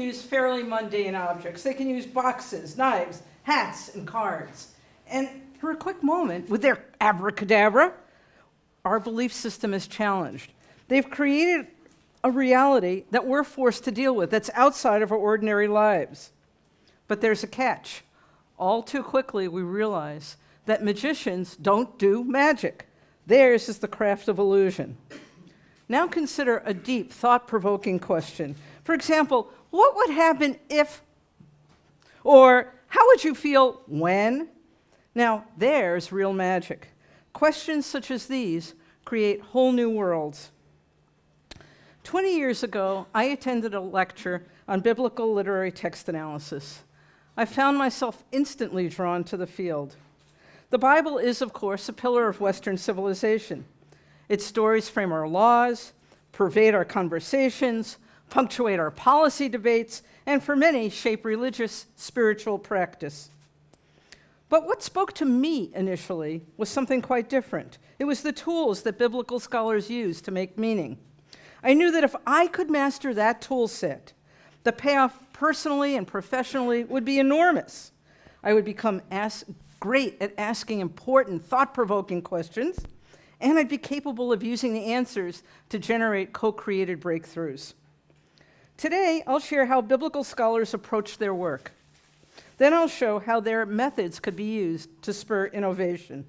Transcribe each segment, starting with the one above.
use fairly mundane objects. They can use boxes, knives, hats, and cards. And for a quick moment, with their abracadabra, our belief system is challenged. They've created a reality that we're forced to deal with that's outside of our ordinary lives. But there's a catch. All too quickly, we realize that magicians don't do magic. Theirs is the craft of illusion. Now consider a deep, thought-provoking question. For example, what would happen if, or how would you feel when? Now, there's real magic. Questions such as these create whole new worlds. 20 years ago, I attended a lecture on biblical literary text analysis. I found myself instantly drawn to the field. The Bible is, of course, a pillar of Western civilization. Its stories frame our laws, pervade our conversations, punctuate our policy debates, and for many, shape religious, spiritual practice. But what spoke to me initially was something quite different. It was the tools that biblical scholars use to make meaning. I knew that if I could master that tool set, the payoff personally and professionally would be enormous. I would become great at asking important, thought-provoking questions, and I'd be capable of using the answers to generate co-created breakthroughs. Today, I'll share how biblical scholars approach their work. Then I'll show how their methods could be used to spur innovation.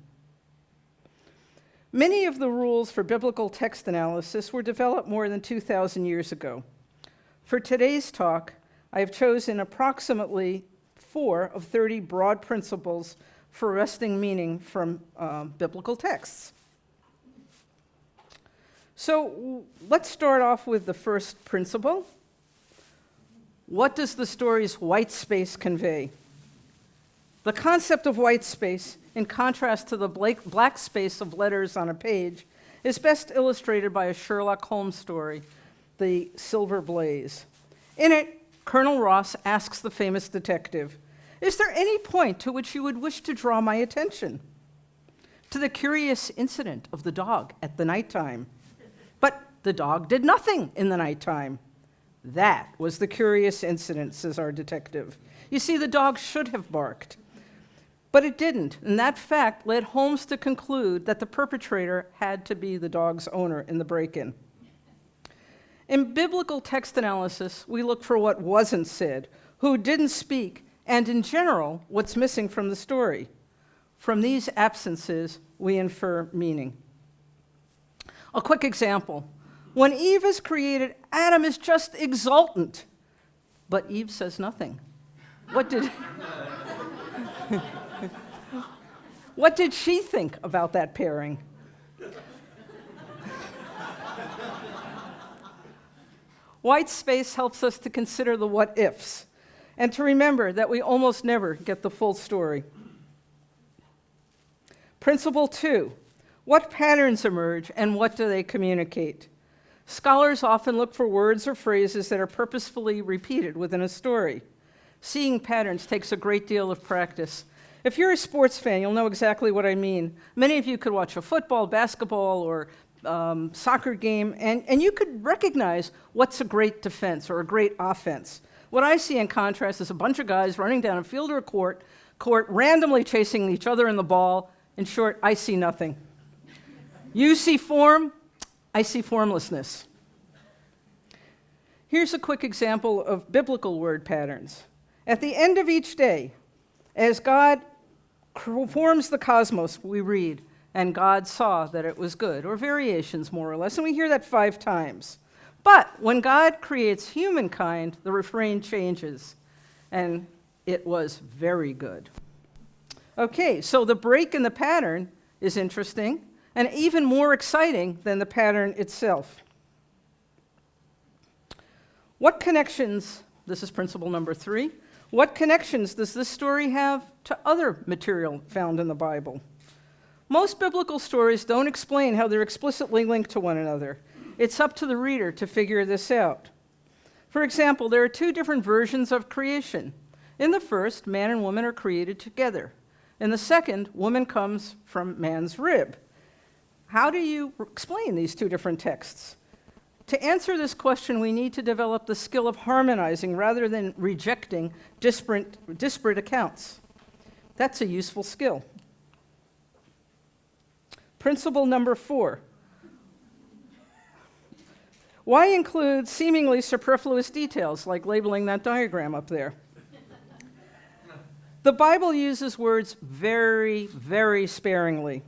Many of the rules for biblical text analysis were developed more than 2,000 years ago. For today's talk, I have chosen approximately 4 of 30 broad principles for wresting meaning from biblical texts. So let's start off with the first principle. What does the story's white space convey? The concept of white space, in contrast to the black space of letters on a page, is best illustrated by a Sherlock Holmes story, The Silver Blaze. In it, Colonel Ross asks the famous detective, "Is there any point to which you would wish to draw my attention?" To the curious incident of the dog at the nighttime. But the dog did nothing in the nighttime. That was the curious incident, says our detective. You see, the dog should have barked. But it didn't, and that fact led Holmes to conclude that the perpetrator had to be the dog's owner in the break-in. In biblical text analysis, we look for what wasn't said, who didn't speak, and in general, what's missing from the story. From these absences, we infer meaning. A quick example. When Eve is created, Adam is just exultant, but Eve says nothing. What did she think about that pairing? White space helps us to consider the what-ifs and to remember that we almost never get the full story. Principle 2, what patterns emerge and what do they communicate? Scholars often look for words or phrases that are purposefully repeated within a story. Seeing patterns takes a great deal of practice. If you're a sports fan, you'll know exactly what I mean. Many of you could watch a football, basketball, or soccer game, and you could recognize what's a great defense or a great offense. What I see in contrast is a bunch of guys running down a field or a court randomly chasing each other in the ball. In short, I see nothing. You see form, I see formlessness. Here's a quick example of biblical word patterns. At the end of each day, as God forms the cosmos, we read, "And God saw that it was good," or variations more or less, and we hear that 5 times. But when God creates humankind, the refrain changes, and it was very good. Okay, so the break in the pattern is interesting, and even more exciting than the pattern itself. What connections, this is principle number 3, what connections does this story have to other material found in the Bible? Most biblical stories don't explain how they're explicitly linked to one another. It's up to the reader to figure this out. For example, there are 2 different versions of creation. In the first, man and woman are created together. In the second, woman comes from man's rib. How do you explain these 2 different texts? To answer this question, we need to develop the skill of harmonizing rather than rejecting disparate accounts. That's a useful skill. Principle number 4. Why include seemingly superfluous details like labeling that diagram up there? The Bible uses words very, very sparingly.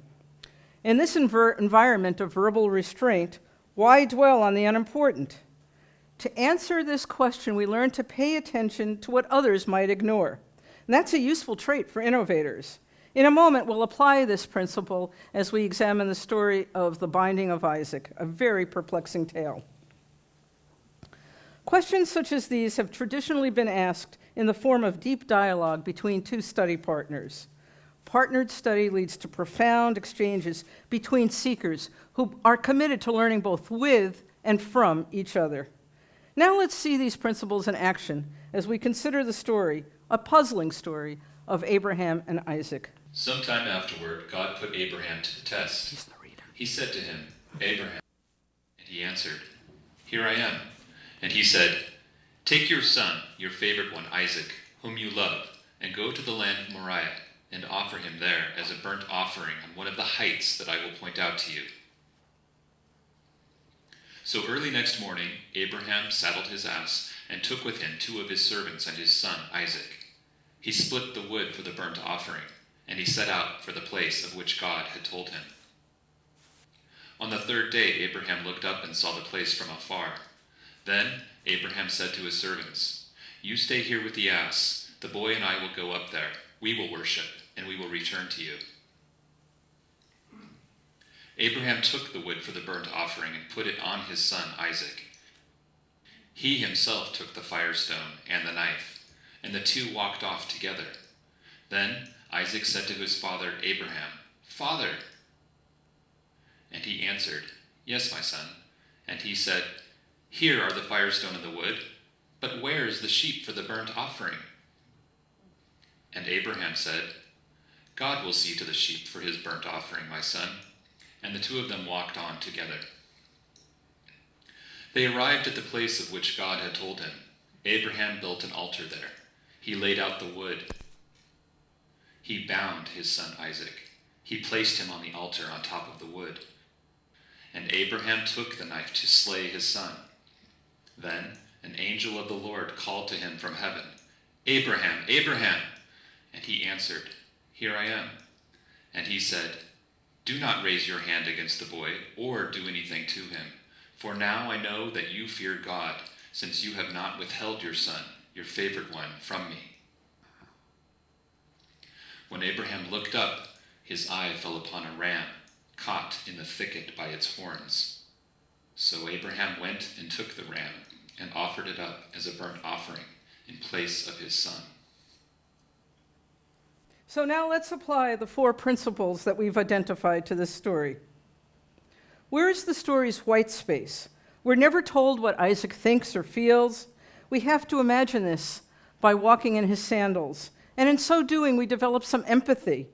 In this environment of verbal restraint, why dwell on the unimportant? To answer this question, we learn to pay attention to what others might ignore. And that's a useful trait for innovators. In a moment, we'll apply this principle as we examine the story of the binding of Isaac, a very perplexing tale. Questions such as these have traditionally been asked in the form of deep dialogue between two study partners. Partnered study leads to profound exchanges between seekers who are committed to learning both with and from each other. Now let's see these principles in action as we consider the story, a puzzling story, of Abraham and Isaac. Sometime afterward, God put Abraham to the test. He's the reader. He said to him, Abraham. And he answered, Here I am. And he said, Take your son, your favorite one, Isaac, whom you love, and go to the land of Moriah, and offer him there as a burnt offering on one of the heights that I will point out to you. So early next morning, Abraham saddled his ass and took with him 2 of his servants and his son Isaac. He split the wood for the burnt offering, and he set out for the place of which God had told him. On the 3rd day, Abraham looked up and saw the place from afar. Then Abraham said to his servants, You stay here with the ass. The boy and I will go up there. We will worship, and we will return to you. Abraham took the wood for the burnt offering and put it on his son Isaac. He himself took the firestone and the knife, and the 2 walked off together. Then Isaac said to his father Abraham, Father! And he answered, Yes, my son. And he said, Here are the firestone and the wood, but where is the sheep for the burnt offering? And Abraham said, God will see to the sheep for his burnt offering, my son. And the 2 of them walked on together. They arrived at the place of which God had told him. Abraham built an altar there. He laid out the wood. He bound his son Isaac. He placed him on the altar on top of the wood. And Abraham took the knife to slay his son. Then an angel of the Lord called to him from heaven, Abraham, Abraham! And he answered, Here I am. And he said, Do not raise your hand against the boy, or do anything to him. For now I know that you fear God, since you have not withheld your son, your favorite one, from me. When Abraham looked up, his eye fell upon a ram, caught in the thicket by its horns. So Abraham went and took the ram, and offered it up as a burnt offering in place of his son. So now let's apply the 4 principles that we've identified to this story. Where is the story's white space? We're never told what Isaac thinks or feels. We have to imagine this by walking in his sandals. And in so doing, we develop some empathy.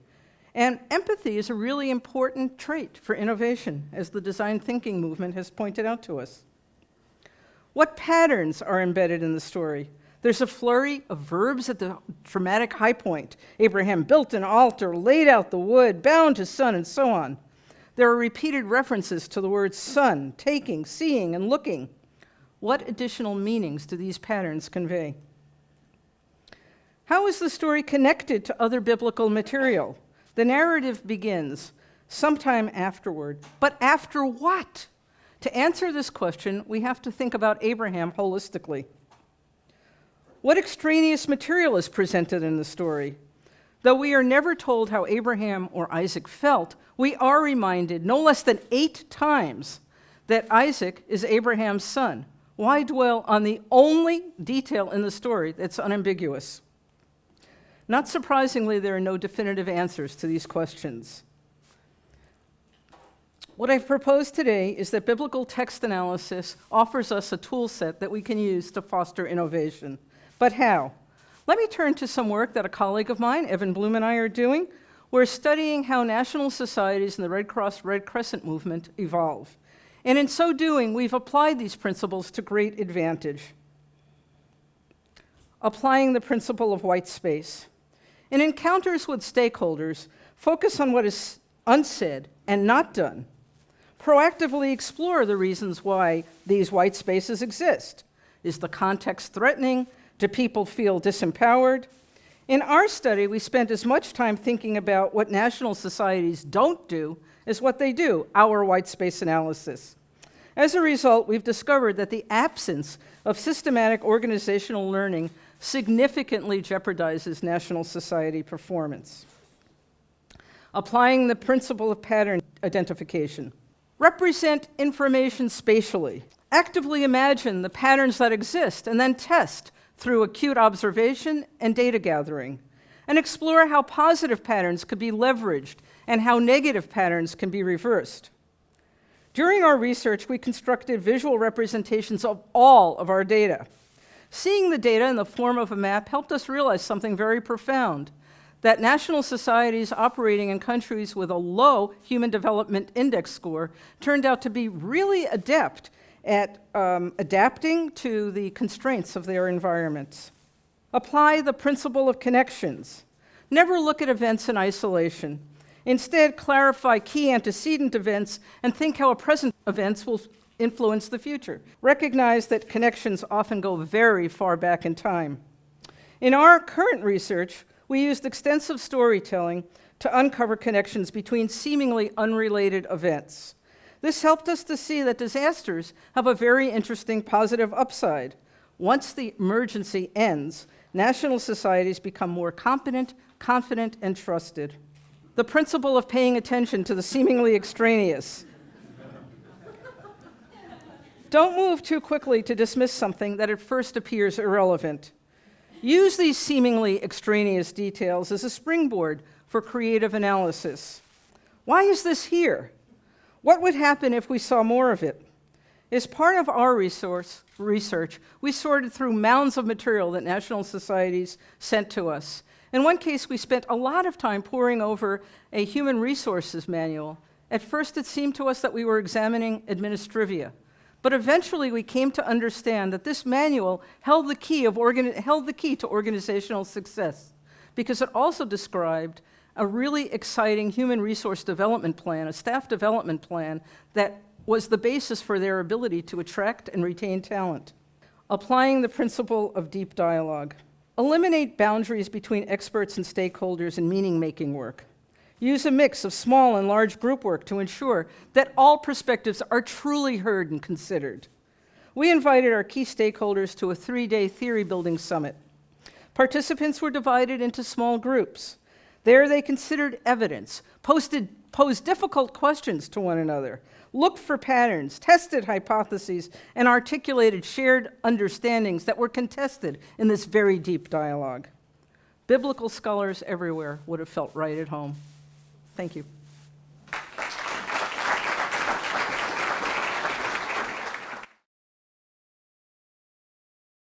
And empathy is a really important trait for innovation, as the design thinking movement has pointed out to us. What patterns are embedded in the story? There's a flurry of verbs at the dramatic high point. Abraham built an altar, laid out the wood, bound his son, and so on. There are repeated references to the words son, taking, seeing, and looking. What additional meanings do these patterns convey? How is the story connected to other biblical material? The narrative begins sometime afterward, but after what? To answer this question, we have to think about Abraham holistically. What extraneous material is presented in the story? Though we are never told how Abraham or Isaac felt, we are reminded no less than 8 times that Isaac is Abraham's son. Why dwell on the only detail in the story that's unambiguous? Not surprisingly, there are no definitive answers to these questions. What I've proposed today is that biblical text analysis offers us a tool set that we can use to foster innovation. But how? Let me turn to some work that a colleague of mine, Evan Bloom, and I are doing. We're studying how national societies and the Red Cross, Red Crescent movement evolve. And in so doing, we've applied these principles to great advantage. Applying the principle of white space. In encounters with stakeholders, focus on what is unsaid and not done. Proactively explore the reasons why these white spaces exist. Is the context threatening? Do people feel disempowered? In our study, we spent as much time thinking about what national societies don't do as what they do, our white space analysis. As a result, we've discovered that the absence of systematic organizational learning significantly jeopardizes national society performance. Applying the principle of pattern identification. Represent information spatially. Actively imagine the patterns that exist and then test through acute observation and data gathering. And explore how positive patterns could be leveraged and how negative patterns can be reversed. During our research, we constructed visual representations of all of our data. Seeing the data in the form of a map helped us realize something very profound, that national societies operating in countries with a low Human Development Index score turned out to be really adept at adapting to the constraints of their environments. Apply the principle of connections. Never look at events in isolation. Instead, clarify key antecedent events and think how present events will influence the future. Recognize that connections often go very far back in time. In our current research, we used extensive storytelling to uncover connections between seemingly unrelated events. This helped us to see that disasters have a very interesting positive upside. Once the emergency ends, national societies become more competent, confident, and trusted. The principle of paying attention to the seemingly extraneous. Don't move too quickly to dismiss something that at first appears irrelevant. Use these seemingly extraneous details as a springboard for creative analysis. Why is this here? What would happen if we saw more of it? As part of our research, we sorted through mounds of material that national societies sent to us. In one case, we spent a lot of time poring over a human resources manual. At first, it seemed to us that we were examining administrivia. But eventually, we came to understand that this manual held the key to organizational success, because it also described a really exciting human resource development plan, a staff development plan that was the basis for their ability to attract and retain talent. Applying the principle of deep dialogue. Eliminate boundaries between experts and stakeholders in meaning-making work. Use a mix of small and large group work to ensure that all perspectives are truly heard and considered. We invited our key stakeholders to a 3-day theory-building summit. Participants were divided into small groups. There they considered evidence, posed difficult questions to one another, looked for patterns, tested hypotheses, and articulated shared understandings that were contested in this very deep dialogue. Biblical scholars everywhere would have felt right at home. Thank you.